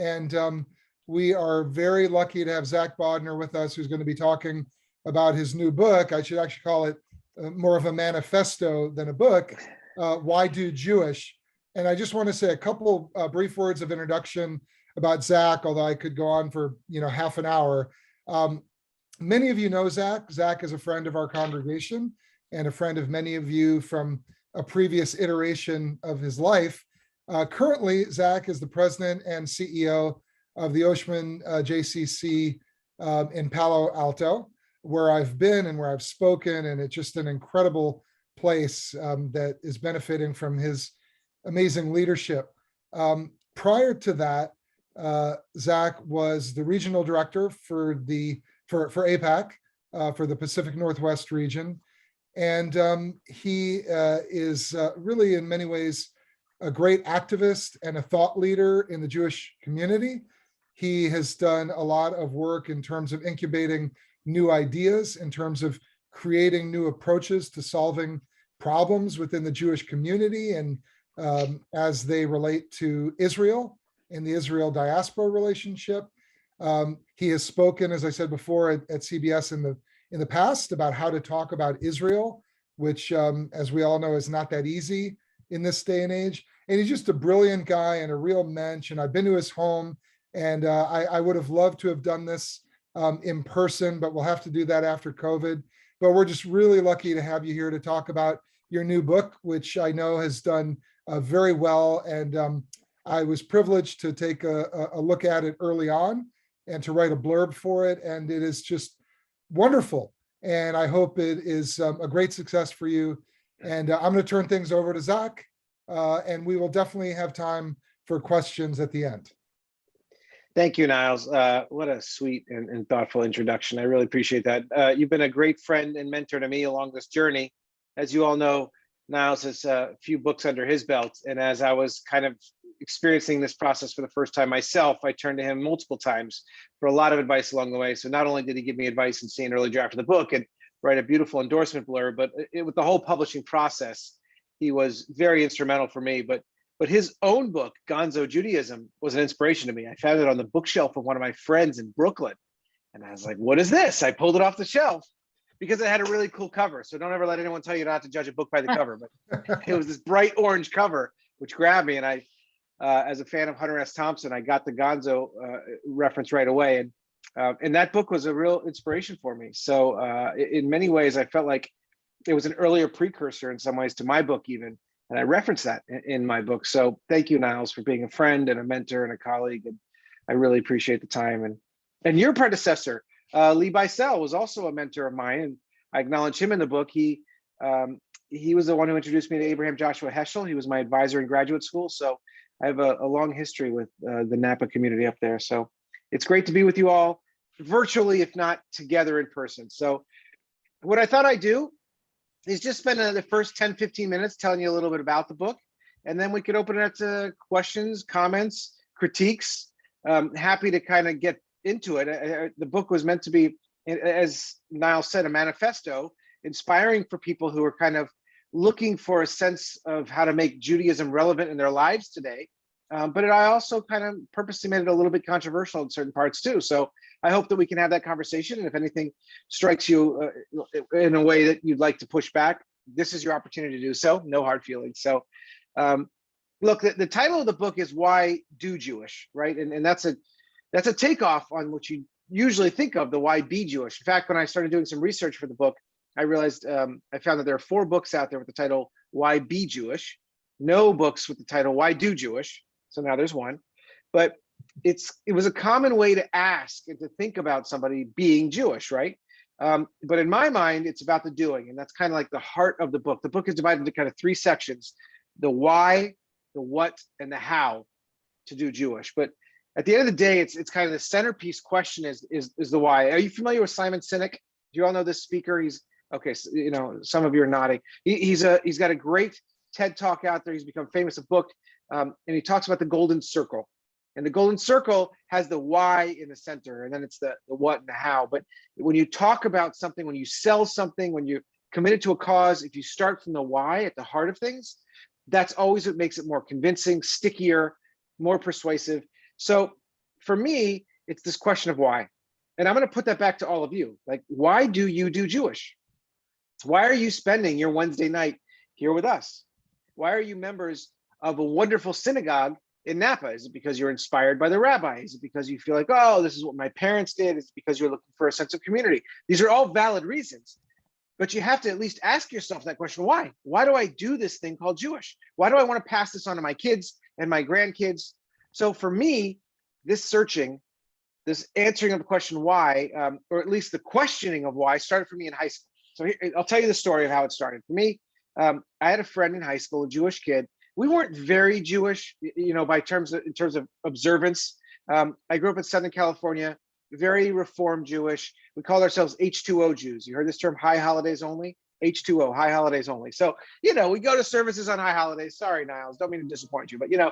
And we are very lucky to have Zack Bodner with us, who's going to be talking about his new book. I should actually call it more of a manifesto than a book, Why Do Jewish? And I just want to say a couple brief words of introduction about Zack, although I could go on for half an hour. Many of you know Zack. Zack is a friend of our congregation and a friend of many of you from a previous iteration of his life. Currently, Zack is the president and CEO of the Oshman JCC in Palo Alto, where I've been and where I've spoken, and it's just an incredible place that is benefiting from his amazing leadership. Prior to that, Zack was the regional director for APAC, for the Pacific Northwest region. And he is really in many ways a great activist and a thought leader in the Jewish community. He has done a lot of work in terms of incubating new ideas, in terms of creating new approaches to solving problems within the Jewish community and as they relate to Israel and the Israel diaspora relationship. He has spoken, as I said before, at CBS in the past about how to talk about Israel, which, as we all know, is not that easy in this day and age. And he's just a brilliant guy and a real mensch. And I've been to his home, and I would have loved to have done this in person, but we'll have to do that after COVID. But we're just really lucky to have you here to talk about your new book, which I know has done very well. And I was privileged to take a look at it early on and to write a blurb for it. And it is just wonderful. And I hope it is a great success for you. And I'm going to turn things over to Zack, and we will definitely have time for questions at the end. Thank you, Niles. What a sweet and thoughtful introduction. I really appreciate that. You've been a great friend and mentor to me along this journey. As you all know, Niles has a few books under his belt. And as I was kind of experiencing this process for the first time myself, I turned to him multiple times for a lot of advice along the way. So not only did he give me advice and see an early draft of the book and write a beautiful endorsement blurb, but with the whole publishing process, he was very instrumental for me. But his own book, Gonzo Judaism, was an inspiration to me. I found it on the bookshelf of one of my friends in Brooklyn. And I was like, what is this? I pulled it off the shelf because it had a really cool cover. So don't ever let anyone tell you not to judge a book by the cover. But it was this bright orange cover, which grabbed me. And I, as a fan of Hunter S. Thompson, I got the Gonzo reference right away. And that book was a real inspiration for me. So in many ways, I felt like it was an earlier precursor in some ways to my book even. And I referenced that in my book. So thank you, Niles, for being a friend and a mentor and a colleague. And I really appreciate the time. And your predecessor, Lee Beisel, was also a mentor of mine. And I acknowledge him in the book. He was the one who introduced me to Abraham Joshua Heschel. He was my advisor in graduate school. So I have a long history with the Napa community up there. So it's great to be with you all virtually, if not together in person. So what I thought I'd do is just spend the first 10, 15 minutes telling you a little bit about the book. And then we could open it up to questions, comments, critiques. Happy to kind of get into it. The book was meant to be, as Niles said, a manifesto, inspiring for people who are kind of looking for a sense of how to make Judaism relevant in their lives today. But I also kind of purposely made it a little bit controversial in certain parts too. So I hope that we can have that conversation. And if anything strikes you in a way that you'd like to push back, this is your opportunity to do so. No hard feelings. So look, the title of the book is Why Do Jewish, right? And that's a takeoff on what you usually think of, the why be Jewish. In fact, when I started doing some research for the book, I realized I found that there are 4 books out there with the title Why Be Jewish, no books with the title Why Do Jewish. So now there's one, but it was a common way to ask and to think about somebody being Jewish, right? But in my mind, it's about the doing, and that's kind of like the heart of the book. The book is divided into kind of 3 sections: the why, the what, and the how to do Jewish. But at the end of the day, it's kind of the centerpiece question is the why. Are you familiar with Simon Sinek? Do you all know this speaker? He's okay. So, you know, some of you are nodding. He's got a great TED talk out there. He's become famous, a book, and he talks about the golden circle. And the golden circle has the why in the center, and then it's the what and the how. But when you talk about something, when you sell something, when you're committed to a cause, if you start from the why at the heart of things, that's always what makes it more convincing, stickier, more persuasive. So for me, it's this question of why. And I'm going to put that back to all of you. Like, why do you do Jewish? Why are you spending your Wednesday night here with us? Why are you members of a wonderful synagogue in Napa? Is it because you're inspired by the rabbi? Is it because you feel like, oh, this is what my parents did? Is it because you're looking for a sense of community? These are all valid reasons. But you have to at least ask yourself that question, why? Why do I do this thing called Jewish? Why do I want to pass this on to my kids and my grandkids? So for me, this searching, this answering of the question why, or at least the questioning of why, started for me in high school. So here, I'll tell you the story of how it started. For me, I had a friend in high school, a Jewish kid. We weren't very Jewish, you know, in terms of observance. I grew up in Southern California, very Reformed Jewish. We called ourselves H2O Jews. You heard this term, high holidays only? H2O, high holidays only. So, you know, we go to services on high holidays. Sorry, Niles, don't mean to disappoint you, but, you know,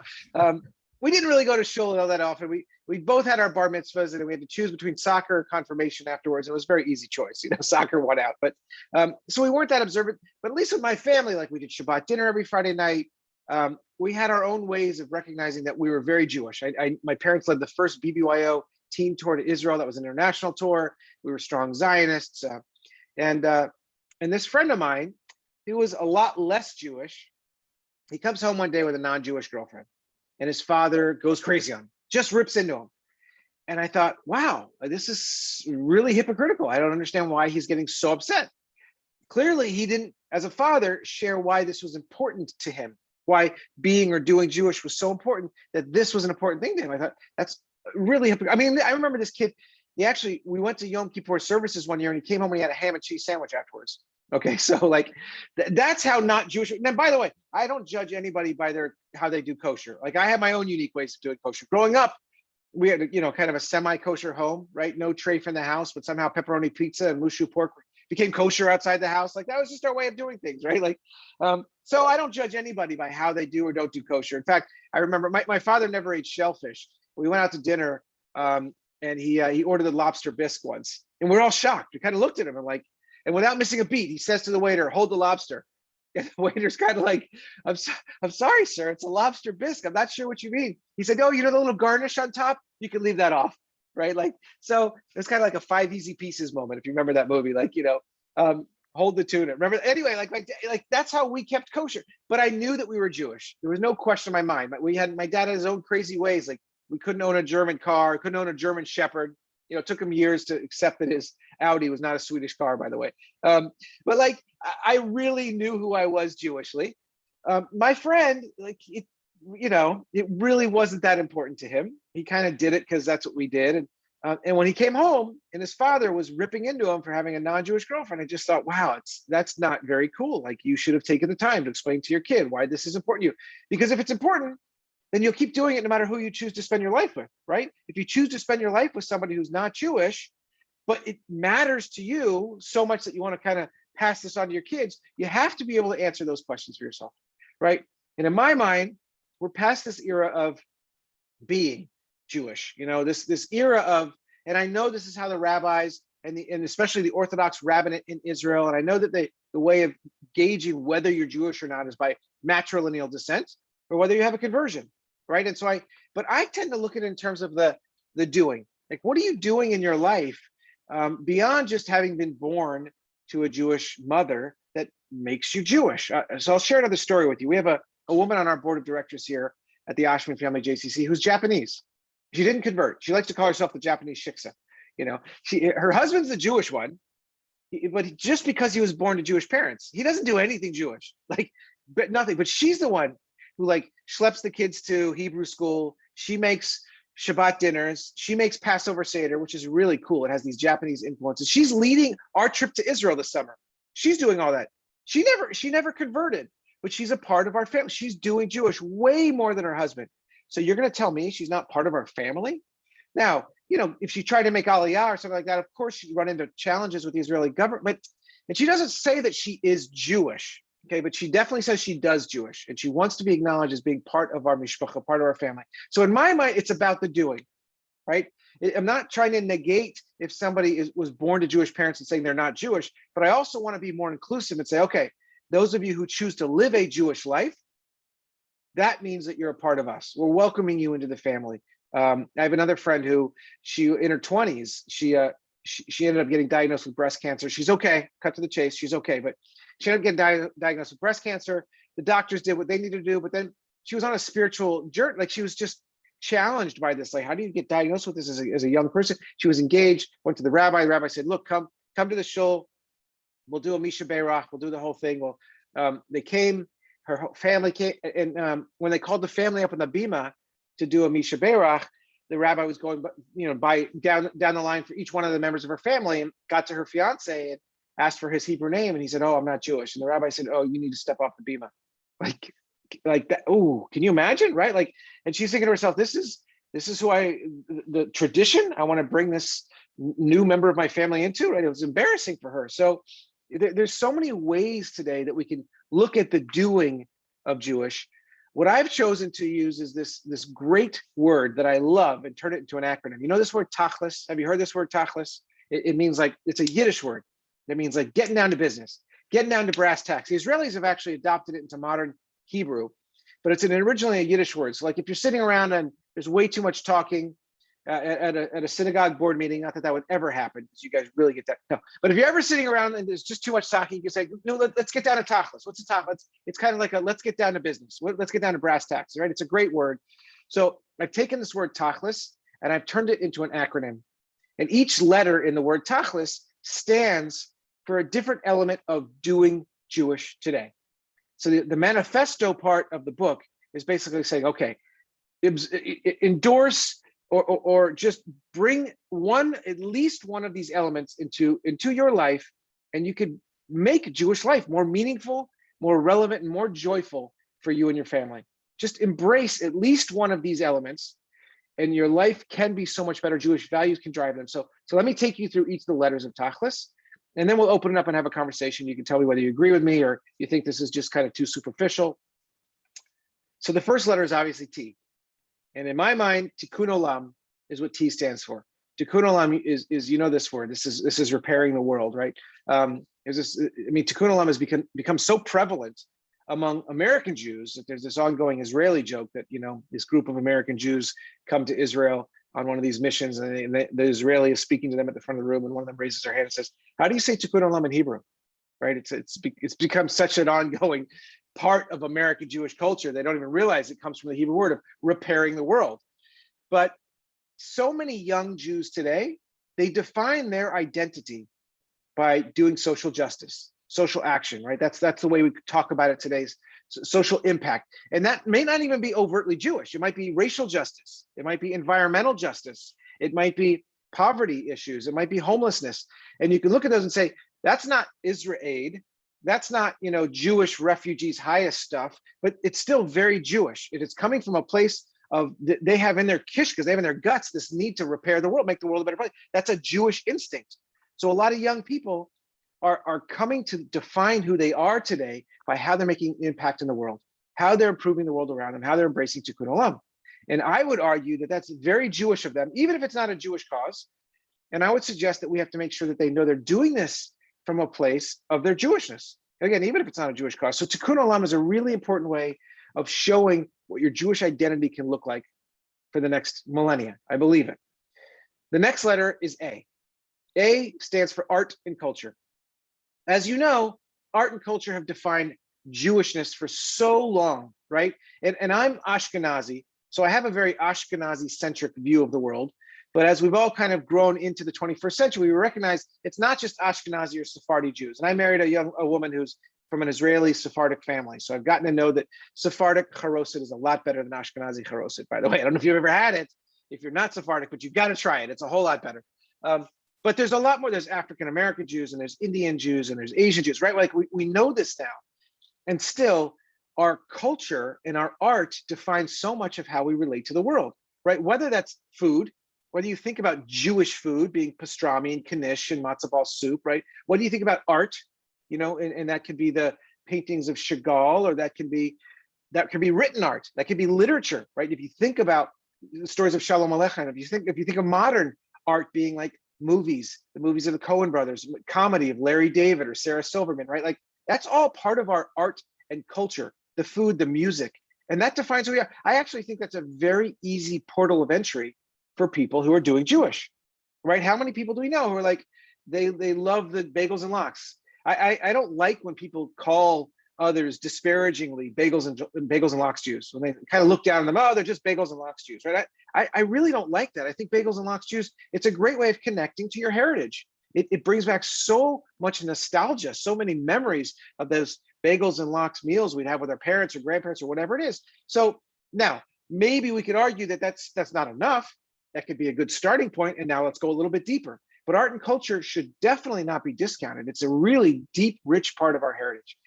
we didn't really go to shul all that often. We both had our bar mitzvahs, and we had to choose between soccer or confirmation afterwards. It was a very easy choice. You know, soccer won out. But so we weren't that observant. But at least with my family, like we did Shabbat dinner every Friday night. We had our own ways of recognizing that we were very Jewish. My parents led the first BBYO team tour to Israel. That was an international tour. We were strong Zionists. And this friend of mine, who was a lot less Jewish, he comes home one day with a non-Jewish girlfriend. And his father goes crazy on him, just rips into him. And I thought, wow, this is really hypocritical. I don't understand why he's getting so upset. Clearly, he didn't, as a father, share why this was important to him, why being or doing Jewish was so important, that this was an important thing to him. I thought, that's really hypocritical. I mean, I remember this kid, we went to Yom Kippur services one year, and he came home and he had a ham and cheese sandwich afterwards. Okay, so like that's how not Jewish. And by the way, I don't judge anybody by how they do kosher. Like I have my own unique ways of doing kosher. Growing up, we had, you know, kind of a semi-kosher home, right? No treif in the house, but somehow pepperoni pizza and mushu pork became kosher outside the house. Like that was just our way of doing things, right? Like, so I don't judge anybody by how they do or don't do kosher. In fact, I remember my father never ate shellfish. We went out to dinner, and he ordered a lobster bisque once, and we're all shocked. We kind of looked at him and like. And without missing a beat, he says to the waiter, hold the lobster. And the waiter's kind of like, I'm sorry, sir, it's a lobster bisque. I'm not sure what you mean. He said, oh, you know the little garnish on top? You can leave that off, right? Like, so it's kind of like a 5 Easy Pieces moment, if you remember that movie, like, you know, hold the tuna. Remember, anyway, like that's how we kept kosher. But I knew that we were Jewish. There was no question in my mind. But my dad had his own crazy ways. Like we couldn't own a German car, couldn't own a German Shepherd. You know, it took him years to accept that his Audi was not a Swedish car, by the way. But like, I really knew who I was Jewishly. My friend, like, it really wasn't that important to him. He kind of did it because that's what we did. And when he came home and his father was ripping into him for having a non-Jewish girlfriend, I just thought, wow, that's not very cool. Like you should have taken the time to explain to your kid why this is important to you. Because if it's important, then you'll keep doing it no matter who you choose to spend your life with, right? If you choose to spend your life with somebody who's not Jewish, but it matters to you so much that you want to kind of pass this on to your kids, you have to be able to answer those questions for yourself, right? And in my mind, we're past this era of being Jewish, you know, this era of, and I know this is how the rabbis and especially the Orthodox rabbinate in Israel, and I know that the way of gauging whether you're Jewish or not is by matrilineal descent or whether you have a conversion. Right. And so but I tend to look at it in terms of the doing. Like, what are you doing in your life beyond just having been born to a Jewish mother that makes you Jewish? So I'll share another story with you. We have a woman on our board of directors here at the Ashman Family JCC who's Japanese. She didn't convert. She likes to call herself the Japanese shiksa. You know, her husband's the Jewish one, but just because he was born to Jewish parents, he doesn't do anything Jewish, like, but nothing. But she's the one who like schleps the kids to Hebrew school. She makes Shabbat dinners. She makes Passover Seder, which is really cool. It has these Japanese influences. She's leading our trip to Israel this summer. She's doing all that. She never converted, but she's a part of our family. She's doing Jewish way more than her husband. So you're going to tell me she's not part of our family? Now, you know, if she tried to make Aliyah or something like that, of course she'd run into challenges with the Israeli government. And she doesn't say that she is Jewish. Okay, but she definitely says she does Jewish, and she wants to be acknowledged as being part of our mishpacha, part of our family. So in my mind, it's about the doing, right? I'm not trying to negate if somebody was born to Jewish parents and saying they're not Jewish, but I also want to be more inclusive and say, okay, those of you who choose to live a Jewish life, that means that you're a part of us. We're welcoming you into the family. I have another friend who in her 20s, she ended up getting diagnosed with breast cancer. She's okay, cut to the chase, she's okay, but she ended up getting diagnosed with breast cancer. The doctors did what they needed to do, but then she was on a spiritual journey. Like, she was just challenged by this. Like, how do you get diagnosed with this as a young person? She was engaged, went to the rabbi. The rabbi said, look, come to the shul. We'll do a Misha Beirach. We'll do the whole thing. Well, they came, her whole family came. And when they called the family up on the bima to do a Misha Beirach, the rabbi was going, by down the line for each one of the members of her family, and got to her fiance and asked for his Hebrew name. And he said, oh, I'm not Jewish. And the rabbi said, oh, you need to step off the bima. Like that. Oh, can you imagine? Right. Like, and she's thinking to herself, this is who the tradition I want to bring this new member of my family into. Right. It was embarrassing for her. So there's so many ways today that we can look at the doing of Jewish. What I've chosen to use is this great word that I love, and turn it into an acronym. You know this word tachlis? Have you heard this word tachlis? It means, like, it's a Yiddish word. That means, like, getting down to business, getting down to brass tacks. The Israelis have actually adopted it into modern Hebrew, but it's originally a Yiddish word. So, like, if you're sitting around and there's way too much talking at a synagogue board meeting, not that that would ever happen, because you guys really get that. No, but if you're ever sitting around and there's just too much talking, you can say, no, let's get down to tachlis. What's a tachlis? It's kind of like let's get down to business. Let's get down to brass tacks, right? It's a great word. So I've taken this word tachlis and I've turned it into an acronym. And each letter in the word tachlis stands for a different element of doing Jewish today. So the manifesto part of the book is basically saying, okay, endorse or just bring at least one of these elements into your life, and you could make Jewish life more meaningful, more relevant, and more joyful for you and your family. Just embrace at least one of these elements, and your life can be so much better. Jewish values can drive them. So let me take you through each of the letters of tachlis, and then we'll open it up and have a conversation. You can tell me whether you agree with me or you think this is just kind of too superficial. So the first letter is obviously T. And in my mind, Tikkun Olam is what T stands for. Tikkun Olam is this word. This is repairing the world, right? Tikkun Olam has become so prevalent among American Jews that there's this ongoing Israeli joke that, this group of American Jews come to Israel on one of these missions, and the Israeli is speaking to them at the front of the room, and one of them raises their hand and says, "How do you say Tikkun Olam in Hebrew?" Right? It's become such an ongoing part of American Jewish culture. They don't even realize it comes from the Hebrew word of repairing the world. But so many young Jews today, they define their identity by doing social justice, social action, right? That's the way we talk about it today, social impact. And that may not even be overtly Jewish. It might be racial justice. It might be environmental justice. It might be poverty issues. It might be homelessness. And you can look at those and say, that's not Israel aid. That's not, Jewish refugees highest stuff, but it's still very Jewish. It is coming from a place of, they have in their kishkas, they have in their guts this need to repair the world, make the world a better place. That's a Jewish instinct. So a lot of young people are coming to define who they are today by how they're making an impact in the world, how they're improving the world around them, how they're embracing Tikkun Olam. And I would argue that that's very Jewish of them, even if it's not a Jewish cause. And I would suggest that we have to make sure that they know they're doing this from a place of their Jewishness. Again, even if it's not a Jewish cause. So Tikkun Olam is a really important way of showing what your Jewish identity can look like for the next millennia. I believe it. The next letter is A. A stands for art and culture. As you know, art and culture have defined Jewishness for so long, right? And I'm Ashkenazi, so I have a very Ashkenazi-centric view of the world. But as we've all kind of grown into the 21st century, we recognize it's not just Ashkenazi or Sephardi Jews. And I married a woman who's from an Israeli Sephardic family. So I've gotten to know that Sephardic charoset is a lot better than Ashkenazi charoset, by the way. I don't know if you've ever had it, if you're not Sephardic, but you've got to try it. It's a whole lot better. But there's a lot more. There's African-American Jews, and there's Indian Jews, and there's Asian Jews, right? Like we know this now. And still, our culture and our art defines so much of how we relate to the world, right? Whether that's food, whether you think about Jewish food being pastrami and knish and matzo ball soup, right? What do you think about art? And that could be the paintings of Chagall, or that could be written art, that could be literature, right? If you think about the stories of Shalom Aleichem, if you think of modern art being like movies, the movies of the Coen brothers, comedy of Larry David or Sarah Silverman, right? Like that's all part of our art and culture, the food, the music. And that defines who we are. I actually think that's a very easy portal of entry for people who are doing Jewish, right? How many people do we know who are like, they love the bagels and lox? I don't like when people call others disparagingly bagels and lox Jews, when they kind of look down on them, oh, they're just bagels and lox Jews, right? I really don't like that. I think bagels and lox Jews, it's a great way of connecting to your heritage. It brings back so much nostalgia, so many memories of those bagels and lox meals we'd have with our parents or grandparents or whatever it is. So now maybe we could argue that that's not enough. That could be a good starting point. And now let's go a little bit deeper. But art and culture should definitely not be discounted. It's a really deep, rich part of our heritage.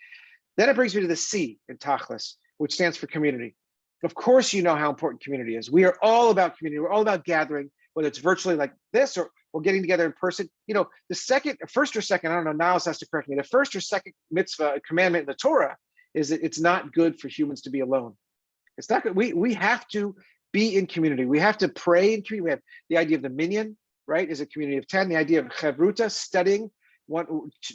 Then it brings me to the C in Tachlis, which stands for community. Of course, you know how important community is. We are all about community. We're all about gathering, whether it's virtually like this or getting together in person. You know, the first or second, I don't know, Niles has to correct me, the first or second mitzvah, commandment in the Torah is that it's not good for humans to be alone. It's not good. We have to be in community. We have to pray in community. We have the idea of the minyan, right, is a community of 10. The idea of chavruta, studying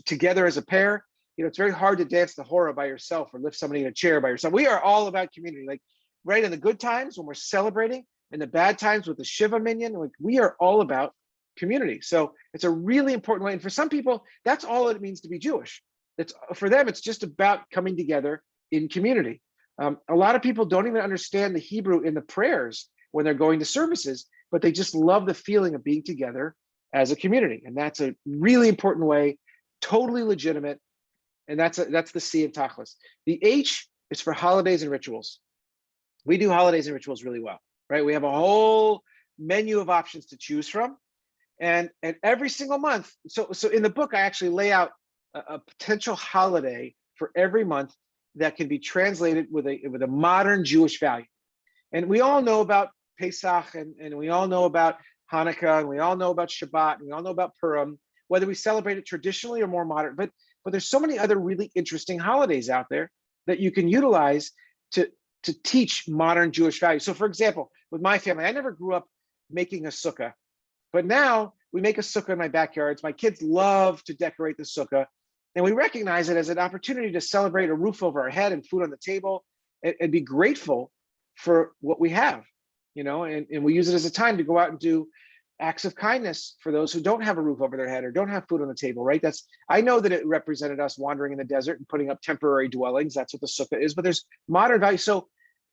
together as a pair. You know, it's very hard to dance the hora by yourself or lift somebody in a chair by yourself. We are all about community. Like, right, in the good times when we're celebrating, in the bad times with the Shiva minyan, like, we are all about community. So it's a really important way. And for some people, that's all it means to be Jewish. For them, it's just about coming together in community. A lot of people don't even understand the Hebrew in the prayers when they're going to services, but they just love the feeling of being together as a community. And that's a really important way, totally legitimate. And that's the C in Tachlis. The H is for holidays and rituals. We do holidays and rituals really well, right? We have a whole menu of options to choose from. And every single month, so in the book, I actually lay out a potential holiday for every month that can be translated with a modern Jewish value. And we all know about Pesach, and we all know about Hanukkah, and we all know about Shabbat, and we all know about Purim, whether we celebrate it traditionally or more modern. But there's so many other really interesting holidays out there that you can utilize to teach modern Jewish values. So for example, with my family, I never grew up making a sukkah, but now we make a sukkah in my backyards. My kids love to decorate the sukkah, and we recognize it as an opportunity to celebrate a roof over our head and food on the table and be grateful for what we have, you know, and we use it as a time to go out and do acts of kindness for those who don't have a roof over their head or don't have food on the table, right? I know that it represented us wandering in the desert and putting up temporary dwellings. That's what the sukkah is, but there's modern value. So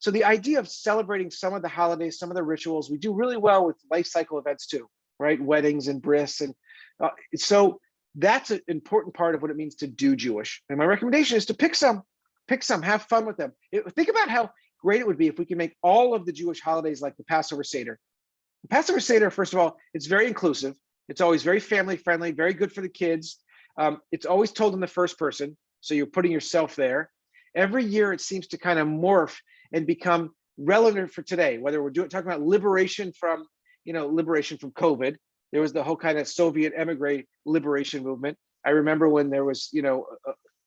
the idea of celebrating some of the holidays, some of the rituals, we do really well with life cycle events too, right? Weddings and bris. And so that's an important part of what it means to do Jewish. And my recommendation is to pick some, have fun with them. Think about how great it would be if we can make all of the Jewish holidays like the Passover Seder. The Passover Seder, first of all, it's very inclusive. It's always very family friendly, very good for the kids. It's always told in the first person, so you're putting yourself there. Every year it seems to kind of morph and become relevant for today, whether we're talking about liberation from COVID. There was the whole kind of Soviet emigre liberation movement. I remember when there was,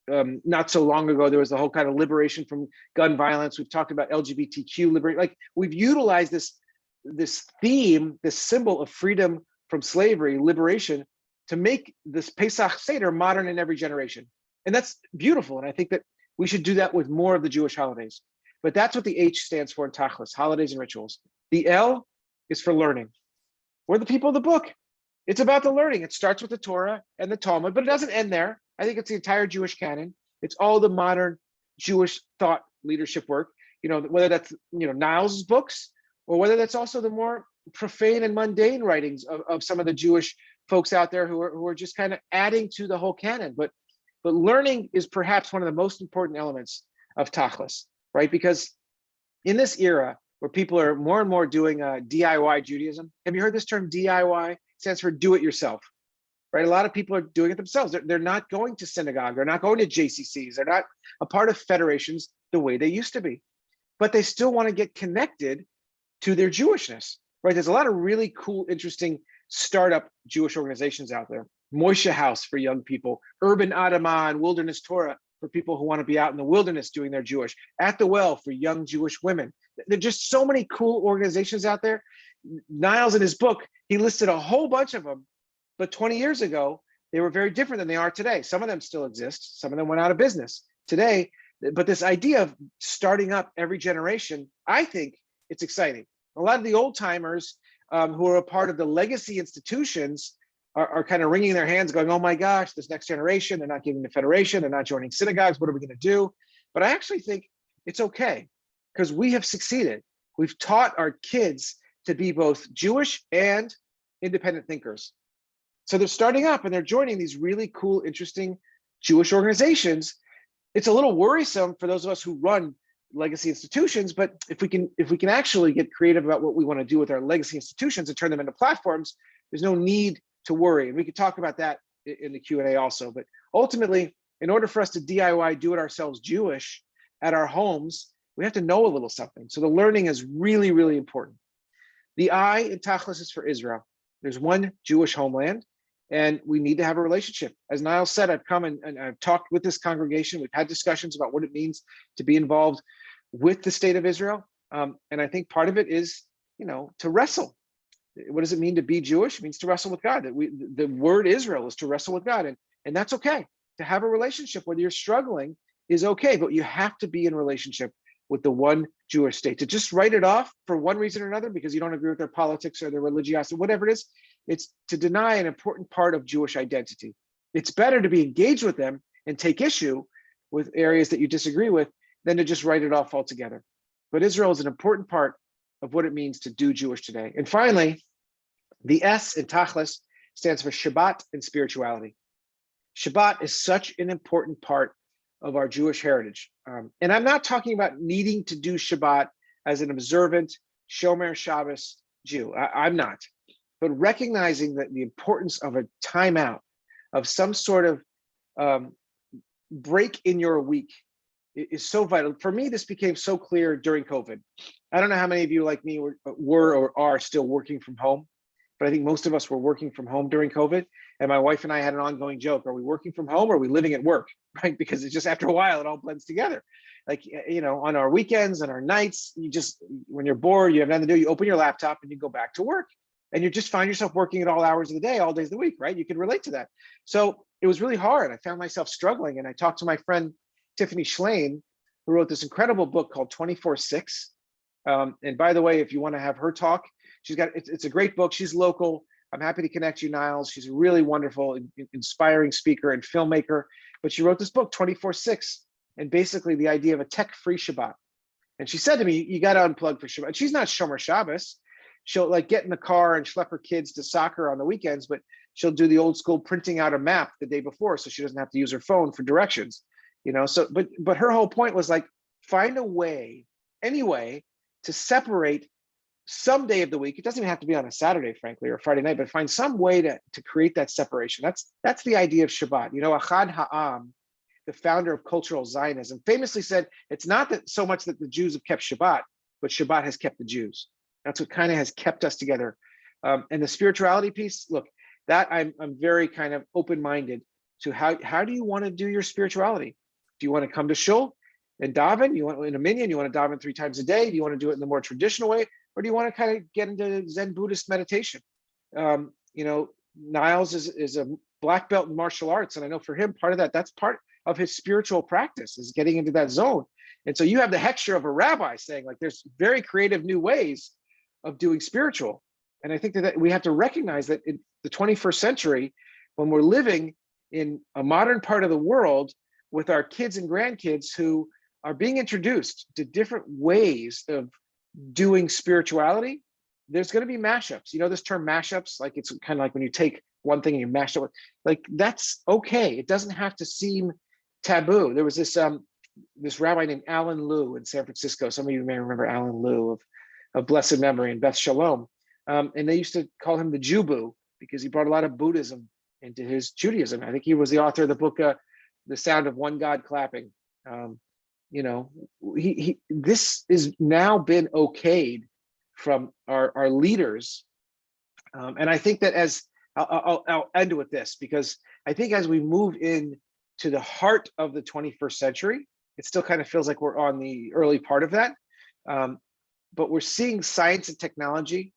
not so long ago, there was the whole kind of liberation from gun violence. We've talked about LGBTQ liberation. Like, we've utilized this theme, this symbol of freedom from slavery, liberation, to make this Pesach Seder modern in every generation. And that's beautiful. And I think that we should do that with more of the Jewish holidays. But that's what the H stands for in Tachlis, holidays and rituals. The L is for learning. We're the people of the book. It's about the learning. It starts with the Torah and the Talmud, but it doesn't end there. I think it's the entire Jewish canon. It's all the modern Jewish thought leadership work, whether that's, Niles' books, or whether that's also the more profane and mundane writings of some of the Jewish folks out there who are just kind of adding to the whole canon. But learning is perhaps one of the most important elements of Tachlis, right? Because in this era where people are more and more doing DIY Judaism, have you heard this term DIY? It stands for do it yourself, right? A lot of people are doing it themselves. They're not going to synagogue. They're not going to JCCs. They're not a part of federations the way they used to be, but they still want to get connected to their Jewishness, right? There's a lot of really cool, interesting startup Jewish organizations out there. Moshe House for young people, Urban Adamah and Wilderness Torah for people who want to be out in the wilderness doing their Jewish, At the Well for young Jewish women. There are just so many cool organizations out there. Niles, in his book, he listed a whole bunch of them, but 20 years ago, they were very different than they are today. Some of them still exist. Some of them went out of business. Today, But this idea of starting up every generation, I think it's exciting. A lot of the old timers who are a part of the legacy institutions are kind of wringing their hands going, oh my gosh, this next generation, they're not giving the federation, they're not joining synagogues, what are we going to do? But I actually think it's okay, because we have succeeded. We've taught our kids to be both Jewish and independent thinkers. So they're starting up and they're joining these really cool, interesting Jewish organizations. It's a little worrisome for those of us who run legacy institutions, but if we can actually get creative about what we want to do with our legacy institutions and turn them into platforms, there's no need to worry. And we could talk about that in the Q&A also. But ultimately, in order for us to DIY, do it ourselves Jewish at our homes, we have to know a little something. So the learning is really, really important. The I in Tachlis is for Israel. There's one Jewish homeland, and we need to have a relationship. As Niall said, I've come and I've talked with this congregation. We've had discussions about what it means to be involved with the state of Israel. And I think part of it is, to wrestle. What does it mean to be Jewish? It means to wrestle with God. The word Israel is to wrestle with God. And that's okay. To have a relationship, whether you're struggling, is okay. But you have to be in relationship with the one Jewish state. To just write it off for one reason or another, because you don't agree with their politics or their religiosity, whatever it is, it's to deny an important part of Jewish identity. It's better to be engaged with them and take issue with areas that you disagree with than to just write it off altogether. But Israel is an important part of what it means to do Jewish today. And finally, the S in Tachlis stands for Shabbat and Spirituality. Shabbat is such an important part of our Jewish heritage. And I'm not talking about needing to do Shabbat as an observant Shomer Shabbos Jew. I'm not. But recognizing that the importance of a timeout, of some sort of break in your week, is so vital. For me, this became so clear during COVID. I don't know how many of you like me were or are still working from home, but I think most of us were working from home during COVID. And my wife and I had an ongoing joke. Are we working from home or are we living at work, right? Because it's just after a while, it all blends together. Like, on our weekends and our nights, when you're bored, you have nothing to do, you open your laptop and you go back to work. And you just find yourself working at all hours of the day, all days of the week, right? You can relate to that. So it was really hard. I found myself struggling. And I talked to my friend, Tiffany Schlain, who wrote this incredible book called 24/6. And by the way, if you want to have her talk, it's a great book. She's local. I'm happy to connect you, Niles. She's a really wonderful, inspiring speaker and filmmaker. But she wrote this book, 24/6, and basically the idea of a tech-free Shabbat. And she said to me, you got to unplug for Shabbat. She's not Shomer Shabbos. She'll get in the car and schlep her kids to soccer on the weekends, but she'll do the old school printing out a map the day before so she doesn't have to use her phone for directions. But her whole point was find a way, any way, to separate some day of the week. It doesn't even have to be on a Saturday, frankly, or a Friday night, but find some way to create that separation. That's the idea of Shabbat. Achad Ha'am, the founder of cultural Zionism, famously said, it's not that so much that the Jews have kept Shabbat, but Shabbat has kept the Jews. That's what kind of has kept us together. And the spirituality piece, look, that I'm very kind of open-minded to how do you want to do your spirituality? Do you want to come to shul and daven? You want in a minyan? You want to daven 3 times a day? Do you want to do it in the more traditional way, or do you want to kind of get into Zen Buddhist meditation? Niles is a black belt in martial arts, and I know for him, part of that's part of his spiritual practice is getting into that zone. And so you have the hechsher of a rabbi saying there's very creative new ways of doing spiritual. And I think that we have to recognize that in the 21st century, when we're living in a modern part of the world with our kids and grandkids who are being introduced to different ways of doing spirituality, there's going to be mashups. This term mashups, it's kind of like when you take one thing and you mash it with, that's okay. It doesn't have to seem taboo. There was this rabbi named Alan Liu in San Francisco. Some of you may remember Alan Liu of blessed memory in Beth Shalom. And they used to call him the Jew-boo because he brought a lot of Buddhism into his Judaism. I think he was the author of the book, The Sound of One God Clapping. This has now been okayed from our leaders. And I think that I'll end with this, because I think as we move in to the heart of the 21st century, it still kind of feels like we're on the early part of that. But we're seeing science and technology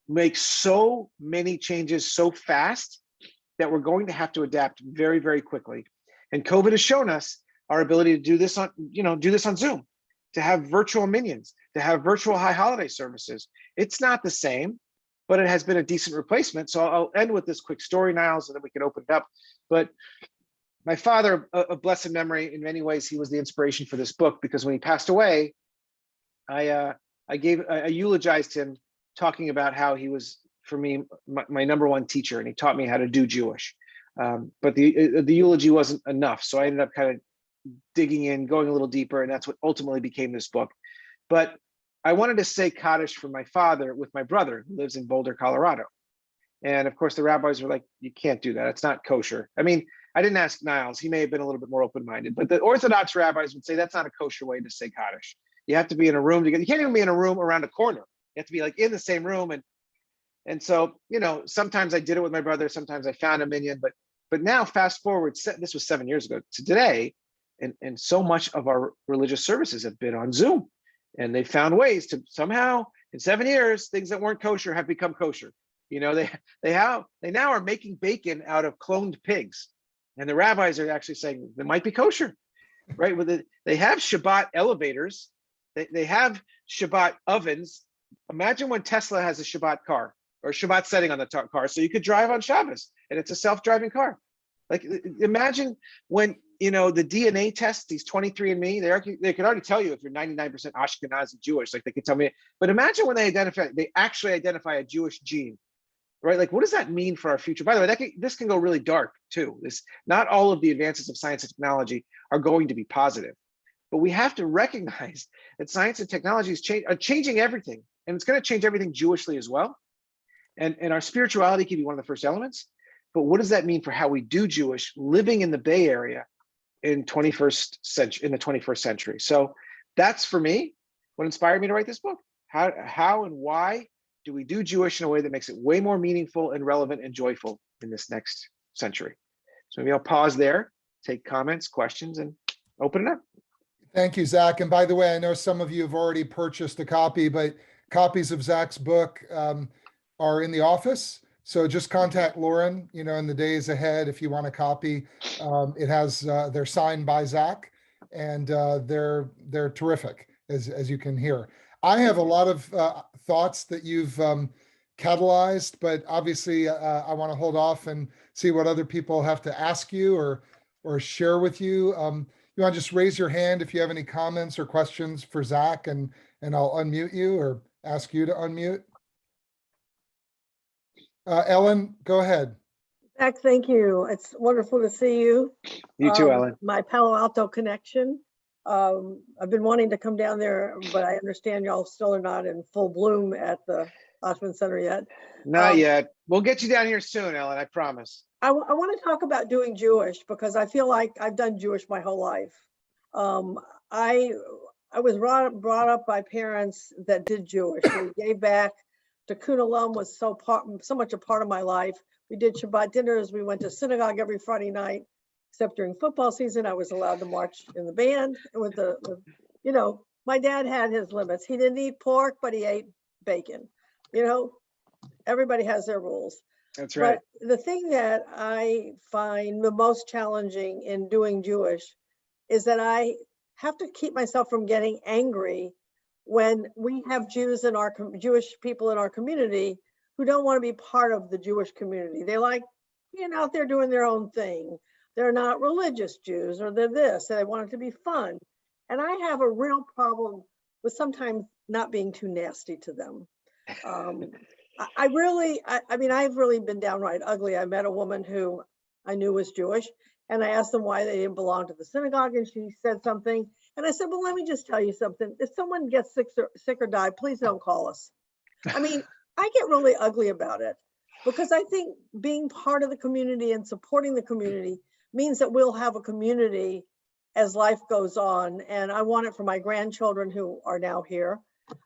make so many changes so fast that we're going to have to adapt very, very quickly. And COVID has shown us our ability to do this on Zoom, to have virtual minions, to have virtual high holiday services. It's not the same, but it has been a decent replacement. So I'll end with this quick story, Niles, and then we can open it up. But my father, of blessed memory, in many ways, he was the inspiration for this book, because when he passed away, I eulogized him, talking about how he was, for me, my number one teacher, and he taught me how to do Jewish. But the eulogy wasn't enough, so I ended up kind of digging in, going a little deeper, and that's what ultimately became this book. But I wanted to say Kaddish for my father with my brother, who lives in Boulder, Colorado. And of course, the rabbis were like, you can't do that. It's not kosher. I mean, I didn't ask Niles. He may have been a little bit more open-minded, but the Orthodox rabbis would say that's not a kosher way to say Kaddish. You have to be in a room together. You can't even be in a room around a corner. You have to be like in the same room. And so, sometimes I did it with my brother. Sometimes I found a minion, but now fast forward, this was 7 years ago to today. And so much of our religious services have been on Zoom, and they found ways to somehow, in 7 years, things that weren't kosher have become kosher. They now are making bacon out of cloned pigs, and the rabbis are actually saying they might be kosher, right? They have Shabbat elevators, they have Shabbat ovens. Imagine when Tesla has a Shabbat car or Shabbat setting on the car, so you could drive on Shabbos and it's a self-driving car. Like, imagine when the DNA test, these 23andMe, they could already tell you if you're 99% Ashkenazi Jewish, like they could tell me. But imagine when they actually identify a Jewish gene, right? Like, what does that mean for our future? By the way, this can go really dark too. Not all of the advances of science and technology are going to be positive, but we have to recognize that science and technology are changing everything, and it's going to change everything Jewishly as well. And our spirituality can be one of the first elements. But what does that mean for how we do Jewish living in the Bay Area in the 21st century? So that's, for me, what inspired me to write this book. How and why do we do Jewish in a way that makes it way more meaningful and relevant and joyful in this next century? So maybe I'll pause there, take comments, questions, and open it up. Thank you, Zack. And by the way, I know some of you have already purchased a copy, but copies of Zack's book are in the office. So just contact Lauren, in the days ahead if you want a copy. They're signed by Zack, and they're terrific, as you can hear. I have a lot of thoughts that you've catalyzed, but obviously I want to hold off and see what other people have to ask you or share with you. You want to just raise your hand if you have any comments or questions for Zack, and I'll unmute you or ask you to unmute. Ellen, go ahead. Zack, thank you. It's wonderful to see you. You too, Ellen. My Palo Alto connection. I've been wanting to come down there, but I understand y'all still are not in full bloom at the Osmond Center yet. Not yet. We'll get you down here soon, Ellen, I promise. I want to talk about doing Jewish, because I feel like I've done Jewish my whole life. I was brought up by parents that did Jewish. They gave back. Tikkun Olam was so much a part of my life. We did Shabbat dinners. We went to synagogue every Friday night, except during football season. I was allowed to march in the band my dad had his limits. He didn't eat pork, but he ate bacon. Everybody has their rules. That's right. But the thing that I find the most challenging in doing Jewish is that I have to keep myself from getting angry when we have Jewish people in our community who don't want to be part of the Jewish community. They like being out there doing their own thing. They're not religious Jews, or they're this, they want it to be fun. And I have a real problem with sometimes not being too nasty to them. I've really been downright ugly. I met a woman who I knew was Jewish, and I asked them why they didn't belong to the synagogue, and she said something. And I said, well, let me just tell you something. If someone gets sick or die, please don't call us. I get really ugly about it, because I think being part of the community and supporting the community means that we'll have a community as life goes on. And I want it for my grandchildren who are now here.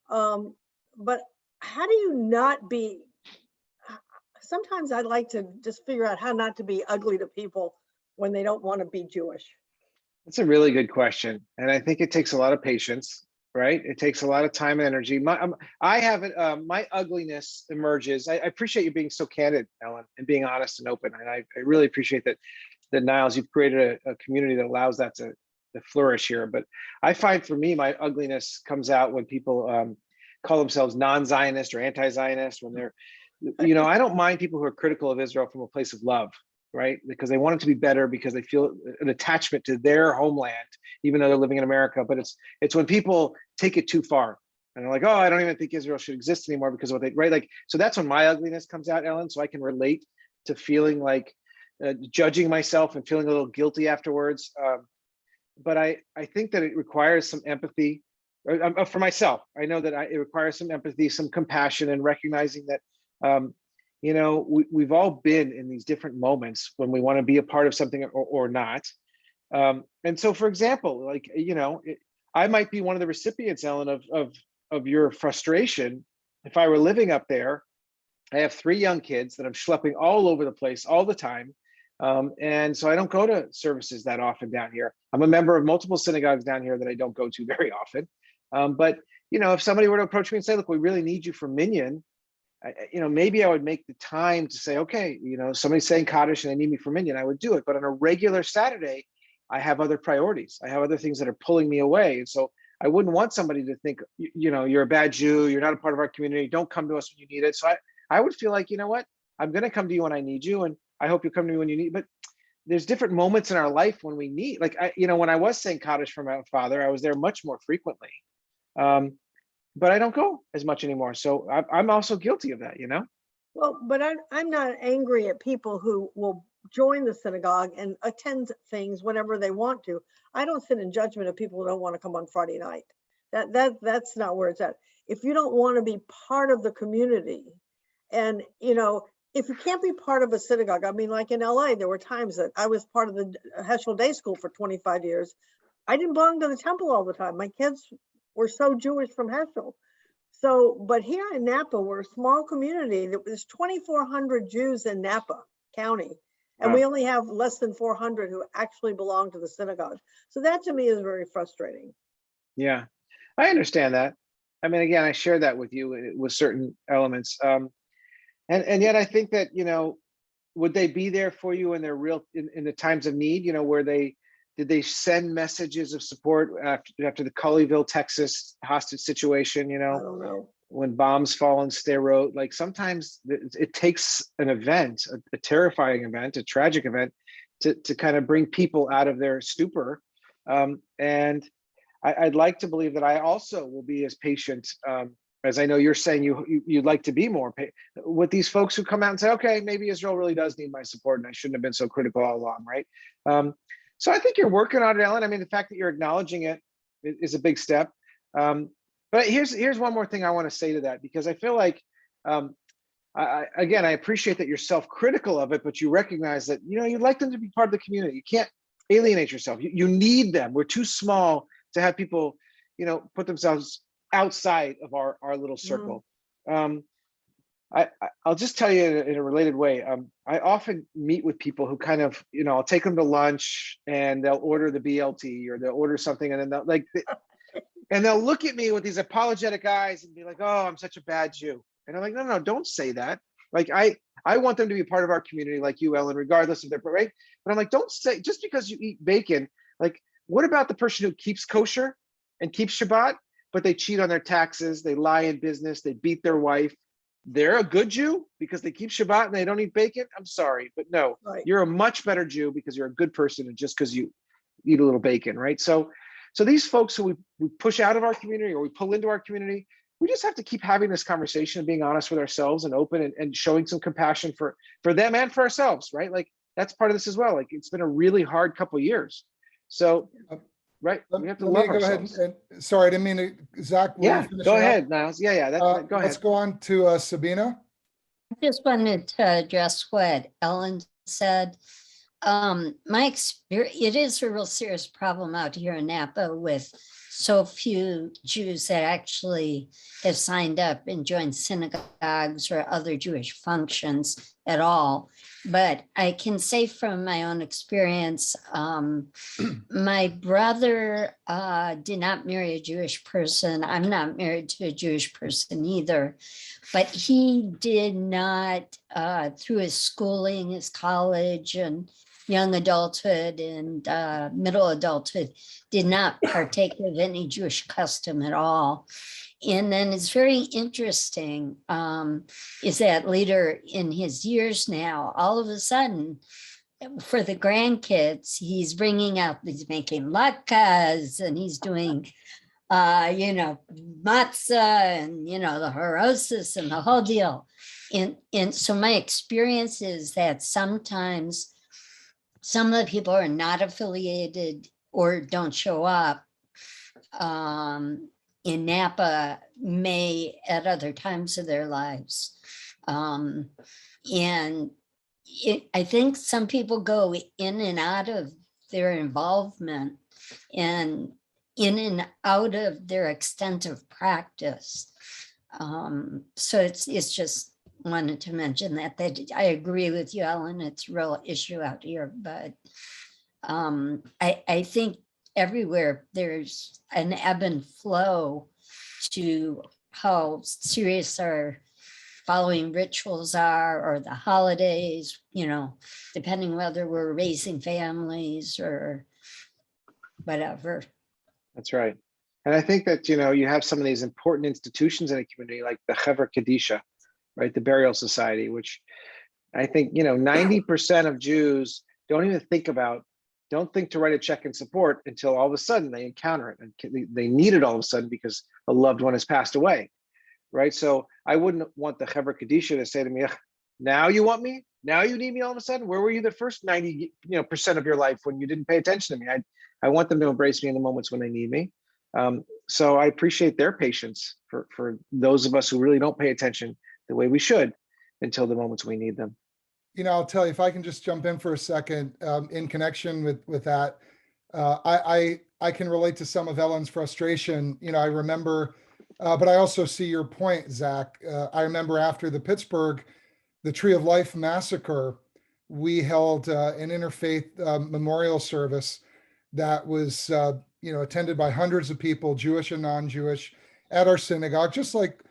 But how do you not be, sometimes I'd like to just figure out how not to be ugly to people when they don't want to be Jewish. That's a really good question. And I think it takes a lot of patience, right? It takes a lot of time and energy. My ugliness emerges. I appreciate you being so candid, Ellen, and being honest and open. And I really appreciate that Niles, you've created a community that allows that flourish here. But I find for me, my ugliness comes out when people call themselves non-Zionist or anti-Zionist, when they're, I don't mind people who are critical of Israel from a place of love, right? Because they want it to be better, because they feel an attachment to their homeland, even though they're living in America. But it's when people take it too far and they're like, oh, I don't even think Israel should exist anymore because of what they, right? Like, so that's when my ugliness comes out, Ellen. So I can relate to feeling like judging myself and feeling a little guilty afterwards. But I think that it requires some empathy for myself. I know that it requires some empathy, some compassion, and recognizing that, we've all been in these different moments when we want to be a part of something or not. And so, for example, like, I might be one of the recipients, Ellen, of your frustration. If I were living up there, I have 3 young kids that I'm schlepping all over the place all the time. And so I don't go to services that often down here. I'm a member of multiple synagogues down here that I don't go to very often. But, if somebody were to approach me and say, look, we really need you for Minyan, maybe I would make the time to say, okay, somebody's saying Kaddish and they need me for Minyan, I would do it. But on a regular Saturday, I have other priorities. I have other things that are pulling me away. And so I wouldn't want somebody to think, you're a bad Jew, you're not a part of our community, don't come to us when you need it. So I would feel like, you know what, I'm going to come to you when I need you, and I hope you come to me when you need. But there's different moments in our life when we need, like, when I was saying Kaddish for my father, I was there much more frequently. But I don't go as much anymore. So I'm also guilty of that, Well, but I'm not angry at people who will join the synagogue and attend things whenever they want to. I don't sit in judgment of people who don't want to come on Friday night. That's not where it's at. If you don't want to be part of the community, and if you can't be part of a synagogue, I mean, like in LA, there were times that I was part of the Heschel Day School for 25 years. I didn't belong to the temple all the time. My kids were so Jewish from Heschel. So, but here in Napa, we're a small community. There's 2,400 Jews in Napa County, and Wow. we only have less than 400 who actually belong to the synagogue. So that to me is very frustrating. Yeah, I understand that. I mean, again, I share that with you with certain elements. And yet I think that, would they be there for you in their in the times of need, where did they send messages of support after the Colleyville, Texas hostage situation, I don't know. when bombs fall in Sderot? Like, sometimes it takes an event, a terrifying event, a tragic event, to kind of bring people out of their stupor. And I'd like to believe that I also will be as patient, as I know you're saying you'd like to be more with these folks who come out and say, okay, maybe Israel really does need my support, and I shouldn't have been so critical all along, right? So I think you're working on it, Ellen. I mean, the fact that you're acknowledging it is a big step. But here's one more thing I want to say to that, because I feel like, I appreciate that you're self-critical of it, but you recognize that, you'd like them to be part of the community. You can't alienate yourself. You need them. We're too small to have people, put themselves outside of our little circle. I'll just tell you in a related way. I often meet with people who kind of, I'll take them to lunch and they'll order the BLT or they'll order something, and then they'll look at me with these apologetic eyes and be like, oh, I'm such a bad Jew. And I'm like, no, don't say that. Like, I want them to be a part of our community, like you, Ellen, regardless of their right. But I'm like, don't say, just because you eat bacon, like, what about the person who keeps kosher and keeps Shabbat, but they cheat on their taxes, they lie in business, they beat their wife? They're a good Jew because they keep Shabbat and they don't eat bacon? I'm sorry, but no, right. You're a much better Jew because you're a good person, and just because you eat a little bacon, right? So these folks who we push out of our community or we pull into our community, we just have to keep having this conversation and being honest with ourselves and open and showing some compassion for them and for ourselves, right? Like, that's part of this as well. Like, it's been a really hard couple of years. So, right, we have to love ourselves. Go ahead and sorry, I didn't mean to, Zach. Go ahead, Niles. Go ahead. Let's go on to Sabina. I just wanted to address what Ellen said. My experience, it is a real serious problem out here in Napa with so few Jews that actually have signed up and joined synagogues or other Jewish functions at all. But I can say from my own experience, my brother did not marry a Jewish person. I'm not married to a Jewish person either, but he did not, through his schooling, his college, and young adulthood and middle adulthood did not partake of any Jewish custom at all. And then it's very interesting is that later in his years now, all of a sudden, for the grandkids, he's making latkes and he's doing, matzah and, the horosis and the whole deal. And so my experience is that sometimes some of the people are not affiliated or don't show up in Napa may at other times of their lives. And I think some people go in and out of their involvement and in and out of their extent of practice. So it's just wanted to mention that I agree with you, Ellen, it's a real issue out here, but I think everywhere there's an ebb and flow to how serious our following rituals are, or the holidays, depending whether we're raising families or whatever. That's right. And I think that, you have some of these important institutions in a community like the Chevra Kadisha, right? The Burial Society, which I think, 90% of Jews don't even don't think to write a check in support until all of a sudden they encounter it and they need it all of a sudden because a loved one has passed away, right? So I wouldn't want the Chevra Kadisha to say to me, now you want me? Now you need me all of a sudden? Where were you the first 90% of your life when you didn't pay attention to me? I want them to embrace me in the moments when they need me. So I appreciate their patience for those of us who really don't pay attention the way we should until the moments we need them. I'll tell you, if I can just jump in for a second, in connection with that, I can relate to some of Ellen's frustration. I remember, but I also see your point, Zach. I remember after the Tree of Life massacre, we held an interfaith memorial service that was, attended by hundreds of people, Jewish and non-Jewish, at our synagogue, just like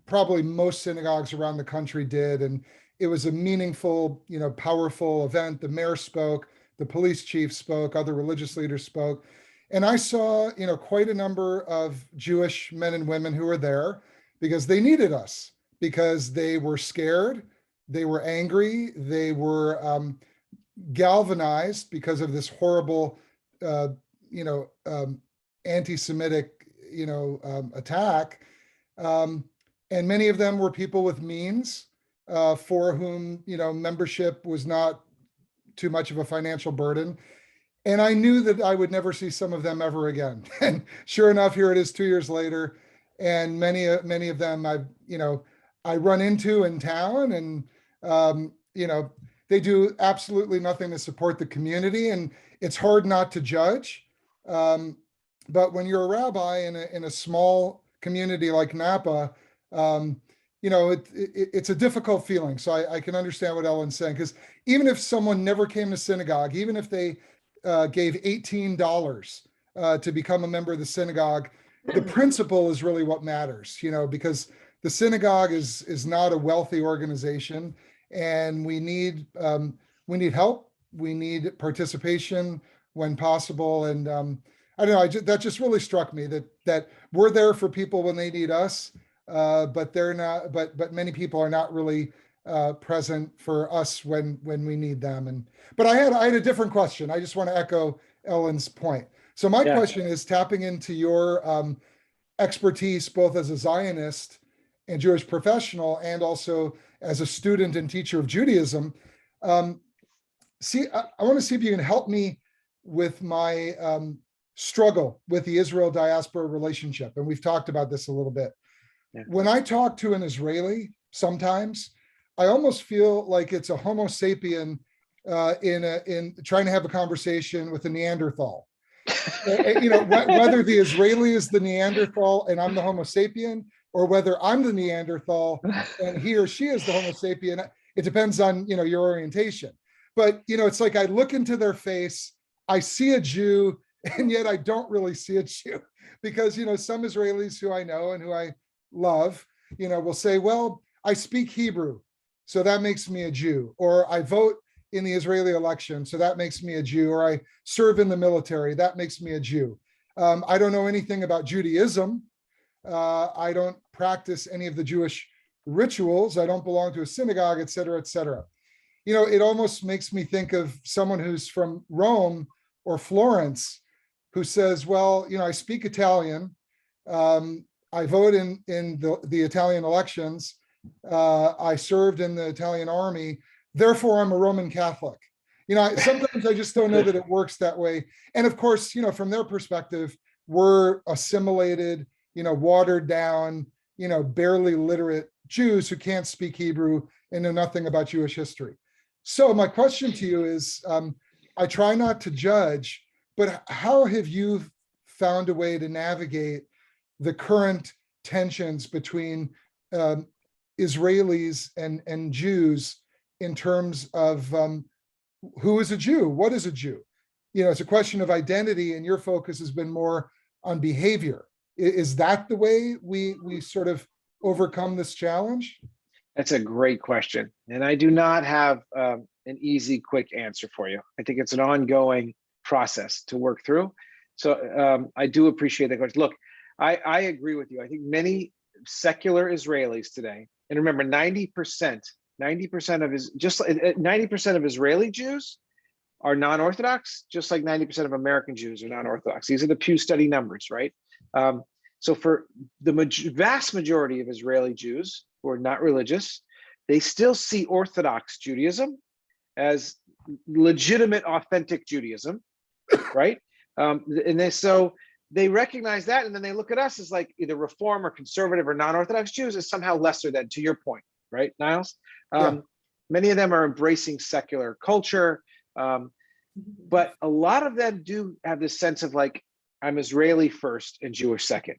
probably most synagogues around the country did. And it was a meaningful, powerful event. The mayor spoke, the police chief spoke, other religious leaders spoke. And I saw, quite a number of Jewish men and women who were there because they needed us, because they were scared, they were angry, they were galvanized because of this horrible, anti-Semitic, attack. And many of them were people with means, for whom, membership was not too much of a financial burden. And I knew that I would never see some of them ever again. And sure enough, here it is 2 years later. And many of them I run into in town, and, they do absolutely nothing to support the community. And it's hard not to judge. But when you're a rabbi in a small community like Napa, it's a difficult feeling. So I can understand what Ellen's saying, because even if someone never came to synagogue, even if they gave $18 to become a member of the synagogue, the principle is really what matters, because the synagogue is not a wealthy organization, and we need help, we need participation when possible. And I don't know, that just really struck me that we're there for people when they need us. But they're not. But many people are not really present for us when we need them. But I had a different question. I just want to echo Ellen's point. So my question is, tapping into your expertise both as a Zionist and Jewish professional, and also as a student and teacher of Judaism. I want to see if you can help me with my struggle with the Israel diaspora relationship, and we've talked about this a little bit. Yeah. When I talk to an Israeli, sometimes I almost feel like it's a Homo sapien in trying to have a conversation with a Neanderthal. Whether the Israeli is the Neanderthal and I'm the Homo sapien, or whether I'm the Neanderthal and he or she is the Homo sapien, it depends on your orientation. But it's like I look into their face, I see a Jew, and yet I don't really see a Jew, because some Israelis who I know and who I love, will say, well, I speak Hebrew, so that makes me a Jew, or I vote in the Israeli election, so that makes me a Jew, or I serve in the military, that makes me a Jew. I don't know anything about Judaism. I don't practice any of the Jewish rituals. I don't belong to a synagogue, et cetera, et cetera. You know, it almost makes me think of someone who's from Rome or Florence who says, well, you know, I speak Italian. I vote in the Italian elections. I served in the Italian army. Therefore, I'm a Roman Catholic. You know, sometimes I just don't know that it works that way. And of course, you know, from their perspective, we're assimilated, you know, watered down, you know, barely literate Jews who can't speak Hebrew and know nothing about Jewish history. So my question to you is, I try not to judge, but how have you found a way to navigate the current tensions between Israelis and Jews in terms of who is a Jew? What is a Jew? You know, it's a question of identity, and your focus has been more on behavior. Is that the way we sort of overcome this challenge? That's a great question. And I do not have an easy, quick answer for you. I think it's an ongoing process to work through. So I do appreciate that question. Look, I agree with you. I think many secular Israelis today, and remember, 90% of Israeli Jews are non-Orthodox, just like 90% of American Jews are non-Orthodox. These are the Pew study numbers, right? So for the vast majority of Israeli Jews who are not religious, they still see Orthodox Judaism as legitimate, authentic Judaism, right? So they recognize that, and then they look at us as like either Reform or conservative or non-Orthodox Jews as somehow lesser than, to your point, right, Niles? Many of them are embracing secular culture, but a lot of them do have this sense of like, I'm Israeli first and Jewish second,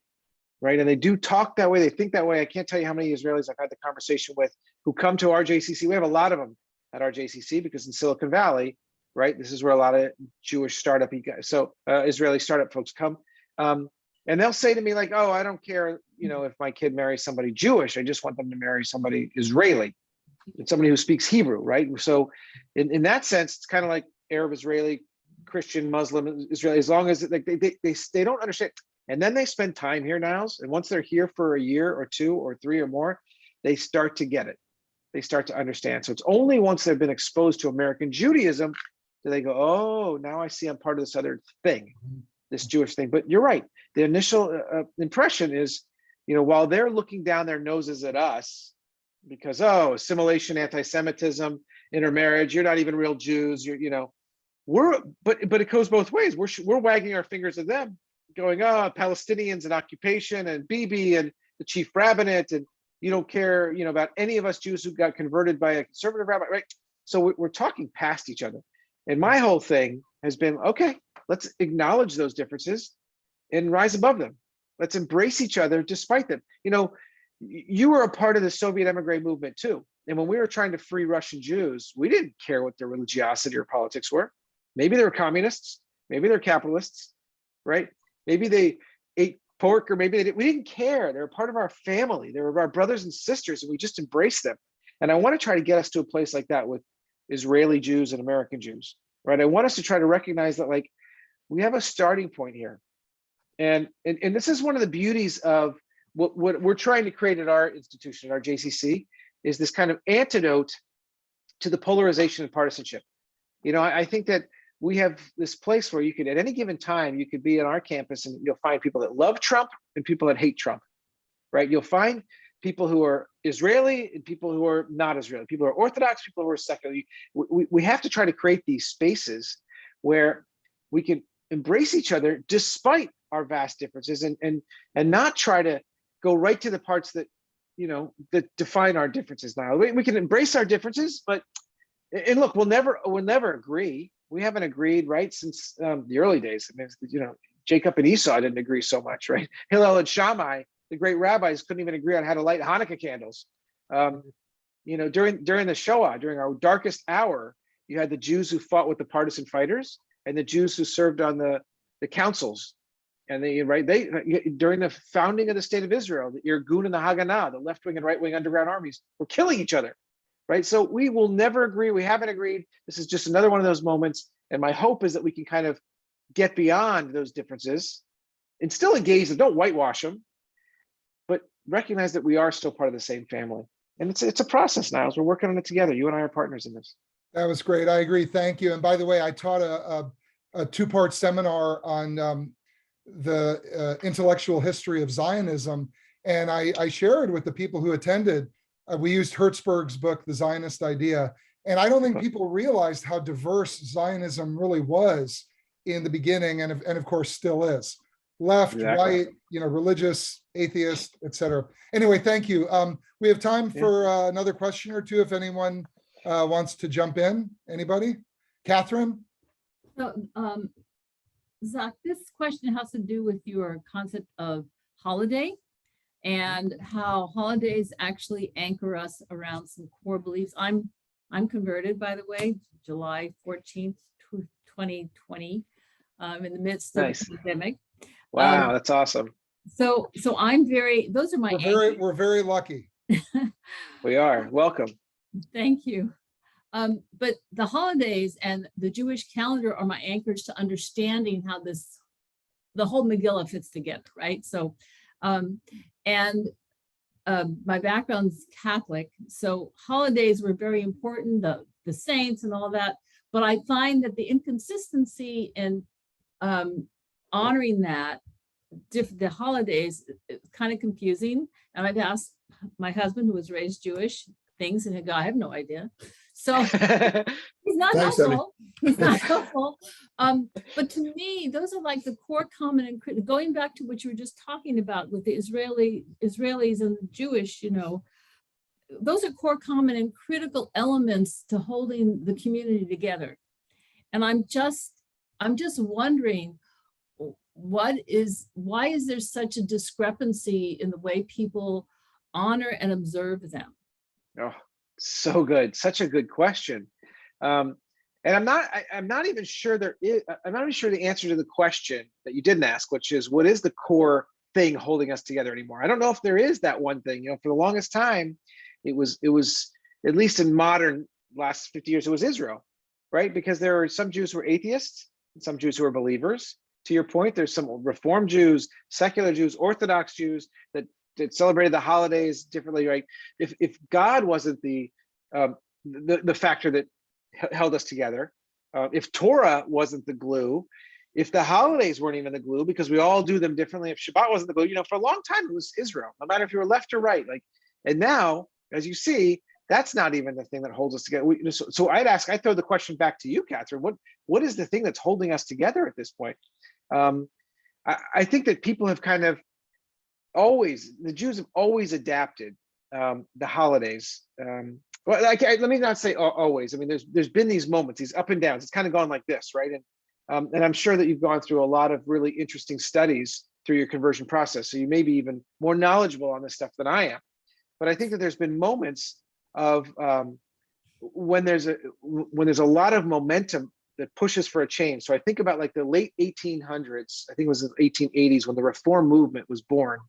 right? And they do talk that way, they think that way. I can't tell you how many Israelis I've had the conversation with who come to our JCC. We have a lot of them at our JCC because in Silicon Valley, right, this is where a lot of Jewish startup guys, so Israeli startup folks come. And they'll say to me like, oh, I don't care, you know, if my kid marries somebody Jewish, I just want them to marry somebody Israeli, and somebody who speaks Hebrew, right? So in that sense, it's kind of like Arab, Israeli, Christian, Muslim, Israeli, as long as like they don't understand. And then they spend time here now. And once they're here for a year or two or three or more, they start to get it. They start to understand. So it's only once they've been exposed to American Judaism do they go, oh, now I see I'm part of this other thing, this Jewish thing. But you're right. The initial impression is, you know, while they're looking down their noses at us because, oh, assimilation, anti-Semitism, intermarriage, you're not even real Jews, you know, but it goes both ways. We're wagging our fingers at them, going, oh, Palestinians and occupation and Bibi and the chief rabbinate, and you don't care, you know, about any of us Jews who got converted by a conservative rabbi, right? So we're talking past each other. And my whole thing has been, okay, let's acknowledge those differences and rise above them. Let's embrace each other despite them. You know, you were a part of the Soviet emigre movement too. And when we were trying to free Russian Jews, we didn't care what their religiosity or politics were. Maybe they were communists, maybe they're capitalists, right? Maybe they ate pork, or maybe they didn't. We didn't care. They were part of our family. They were our brothers and sisters, and we just embraced them. And I want to try to get us to a place like that with Israeli Jews and American Jews, right? I want us to try to recognize that, like, we have a starting point here. And this is one of the beauties of what we're trying to create at our institution, at our JCC, is this kind of antidote to the polarization and partisanship. You know, I think that we have this place where you could, at any given time, you could be on our campus and you'll find people that love Trump and people that hate Trump, right? You'll find people who are Israeli and people who are not Israeli, people who are Orthodox, people who are secular. We have to try to create these spaces where we can embrace each other despite our vast differences, and not try to go right to the parts that, you know, that define our differences. Now we can embrace our differences, but, and look, we'll never agree. We haven't agreed, right, since the early days. I mean, you know, Jacob and Esau didn't agree so much, right? Hillel and Shammai, the great rabbis, couldn't even agree on how to light Hanukkah candles. You know, during the Shoah, during our darkest hour, you had the Jews who fought with the partisan fighters and the Jews who served on the councils. And they during the founding of the state of Israel, the Irgun and the Haganah, the left wing and right wing underground armies, were killing each other, right? So we will never agree. We haven't agreed. This is just another one of those moments. And my hope is that we can kind of get beyond those differences and still engage them. Don't whitewash them, but recognize that we are still part of the same family. And it's a process now as we're working on it together. You and I are partners in this. That was great. I agree. Thank you. And by the way, I taught a two-part seminar on the intellectual history of Zionism. And I shared with the people who attended, we used Hertzberg's book, The Zionist Idea. And I don't think people realized how diverse Zionism really was in the beginning, and of course still is. Left, Exactly. right, religious, atheist, etc. Anyway, thank you. We have time for another question or two if anyone wants to jump in. Anybody? Catherine? So, Zack, this question has to do with your concept of holiday and how holidays actually anchor us around some core beliefs. I'm converted, by the way, July 14th, 2020, in the midst of Nice. the pandemic. Wow, that's awesome. So those are my We're very lucky. We are. Welcome. Thank you. But the holidays and the Jewish calendar are my anchors to understanding how the whole Megillah fits together, right? So, my background's Catholic, so holidays were very important, the saints and all that. But I find that the inconsistency in honoring the holidays is kind of confusing. And I've asked my husband, who was raised Jewish, things, and I have no idea. So he's not Thanks, helpful. He's not helpful. But to me, those are like the core common and going back to what you were just talking about with the Israelis and the Jewish, those are core common and critical elements to holding the community together. And I'm just wondering, why is there such a discrepancy in the way people honor and observe them? Oh, so good. Such a good question. And I'm not even sure I'm not even sure the answer to the question that you didn't ask, which is, what is the core thing holding us together anymore? I don't know if there is that one thing. For the longest time, it was at least in modern last 50 years, it was Israel, right? Because there are some Jews who are atheists and some Jews who are believers. To your point, there's some Reform Jews, secular Jews, Orthodox Jews that celebrated the holidays differently, right? If God wasn't the factor that held us together, if Torah wasn't the glue, if the holidays weren't even the glue, because we all do them differently, if Shabbat wasn't the glue, for a long time it was Israel, no matter if you were left or right. And now, as you see, that's not even the thing that holds us together. So I'd throw the question back to you, Catherine. What is the thing that's holding us together at this point? I think that people have kind of the Jews have always adapted the holidays. Let me not say always. I mean, there's been these moments, these up and downs. It's kind of gone like this, right? And I'm sure that you've gone through a lot of really interesting studies through your conversion process. So you may be even more knowledgeable on this stuff than I am. But I think that there's been moments of when there's a lot of momentum that pushes for a change. So I think about like the late 1800s, I think it was the 1880s, when the Reform movement was born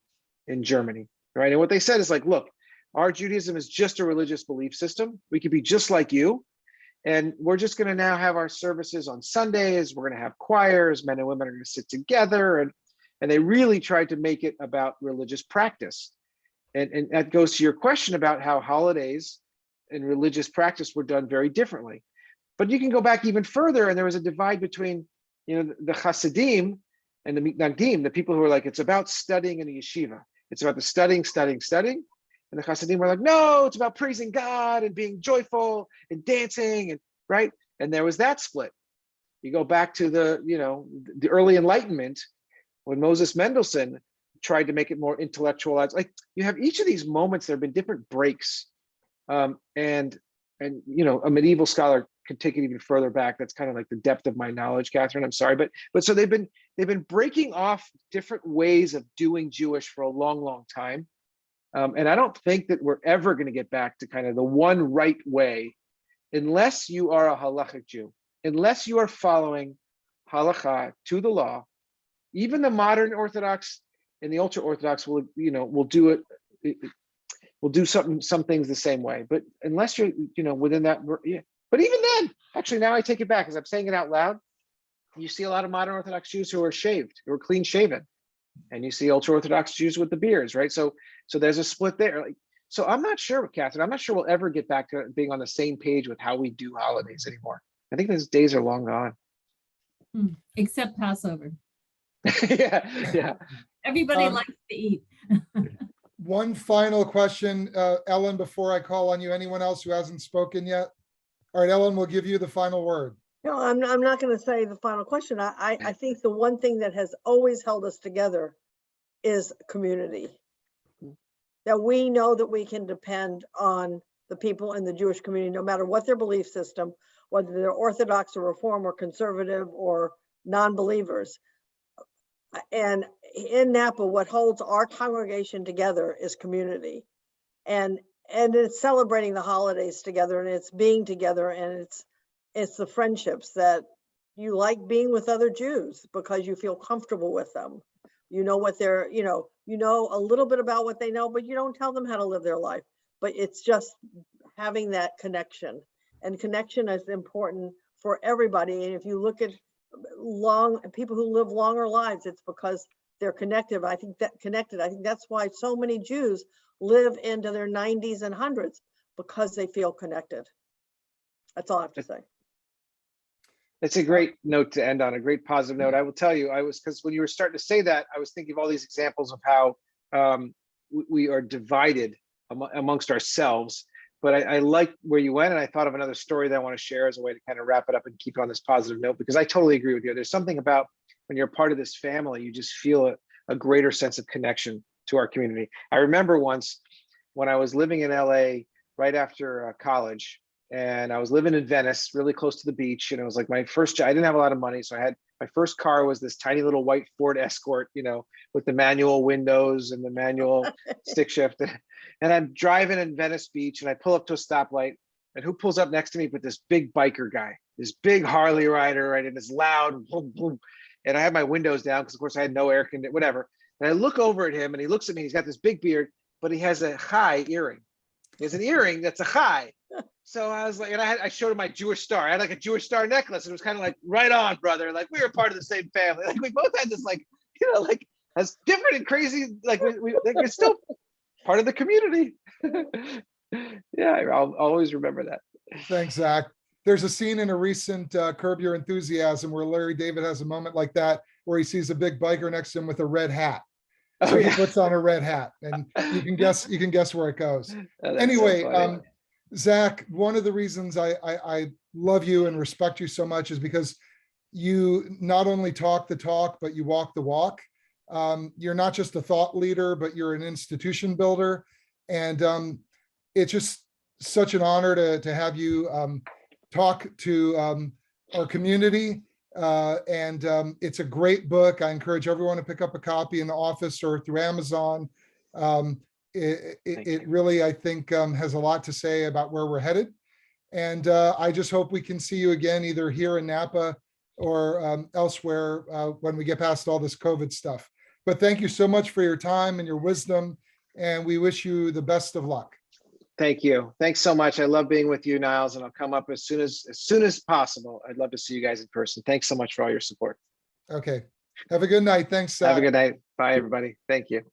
in Germany, right? And what they said is like, look, our Judaism is just a religious belief system. We could be just like you. And we're just going to now have our services on Sundays. We're going to have choirs, men and women are going to sit together. And they really tried to make it about religious practice. And that goes to your question about how holidays and religious practice were done very differently. But you can go back even further, and there was a divide between, the Hasidim and the Mitnagdim, the people who were like, it's about studying in a yeshiva. It's about the studying. And the Hasidim were like, no, it's about praising God and being joyful and dancing, and right? And there was that split. You go back to the early Enlightenment, when Moses Mendelssohn tried to make it more intellectualized. Like, you have each of these moments, there have been different breaks. And a medieval scholar could take it even further back. That's kind of like the depth of my knowledge, Catherine. I'm sorry, but so they've been breaking off different ways of doing Jewish for a long, long time. And I don't think that we're ever going to get back to kind of the one right way, unless you are a halachic Jew, unless you are following halakha to the law. Even the modern Orthodox and the ultra Orthodox will do it. we'll do some things the same way. But unless you're, within that, yeah. But even then, actually, now I take it back, as I'm saying it out loud. You see a lot of modern Orthodox Jews who are shaved, who are clean shaven, and you see ultra Orthodox Jews with the beards, right? So there's a split there. Like, so I'm not sure, Catherine. I'm not sure we'll ever get back to being on the same page with how we do holidays anymore. I think those days are long gone. Except Passover. Yeah. Everybody likes to eat. One final question, Ellen, before I call on you. Anyone else who hasn't spoken yet? All right, Ellen, we'll give you the final word. No, I'm not going to say the final question. I think the one thing that has always held us together is community. That we know that we can depend on the people in the Jewish community, no matter what their belief system, whether they're Orthodox or Reform or conservative or non-believers. And in Napa, what holds our congregation together is community. And it's celebrating the holidays together, and it's being together, and it's the friendships that you like being with other Jews because you feel comfortable with them. You know what they're, you know a little bit about what they know, but you don't tell them how to live their life. But it's just having that connection, and connection is important for everybody. And if you look at people who live longer lives, it's because they're connected. I think that's why so many Jews live into their 90s and 100s, because they feel connected. That's all I have to say. It's a great note to end on, a great positive note. I will tell you, because when you were starting to say that, I was thinking of all these examples of how we are divided amongst ourselves. But I like where you went, and I thought of another story that I want to share as a way to kind of wrap it up and keep it on this positive note, because I totally agree with you. There's something about when you're part of this family, you just feel a greater sense of connection to our community. I remember once when I was living in LA right after college, and I was living in Venice, really close to the beach. And it was like my first job. I didn't have a lot of money. So my first car was this tiny little white Ford Escort, with the manual windows and the manual stick shift. And I'm driving in Venice Beach, and I pull up to a stoplight, and who pulls up next to me but this big biker guy, this big Harley rider, right? And this loud boom, boom. And I had my windows down because of course I had no air conditioning, whatever. And I look over at him, and he looks at me, he's got this big beard, but he has a chai earring. He has an earring that's a chai. So I was like, and I showed him my Jewish star. I had like a Jewish star necklace. And it was kind of like, right on, brother. Like, we were part of the same family. Like, we both had this, like, like, as different and crazy, like, we're still part of the community. Yeah, I'll always remember that. Thanks, Zach. There's a scene in a recent Curb Your Enthusiasm where Larry David has a moment like that, where he sees a big biker next to him with a red hat. So he puts on a red hat, and you can guess where it goes. Anyway, so Zach, one of the reasons I love you and respect you so much is because you not only talk the talk, but you walk the walk. You're not just a thought leader, but you're an institution builder. And it's just such an honor to have you talk to our community. It's a great book. I encourage everyone to pick up a copy in the office or through Amazon. It really, I think, has a lot to say about where we're headed. And I just hope we can see you again, either here in Napa or elsewhere when we get past all this COVID stuff. But thank you so much for your time and your wisdom, and we wish you the best of luck. Thank you. Thanks so much. I love being with you, Niles, and I'll come up as soon as possible. I'd love to see you guys in person. Thanks so much for all your support. Okay. Have a good night. Thanks, Zach. Have a good night. Bye, everybody. Thank you.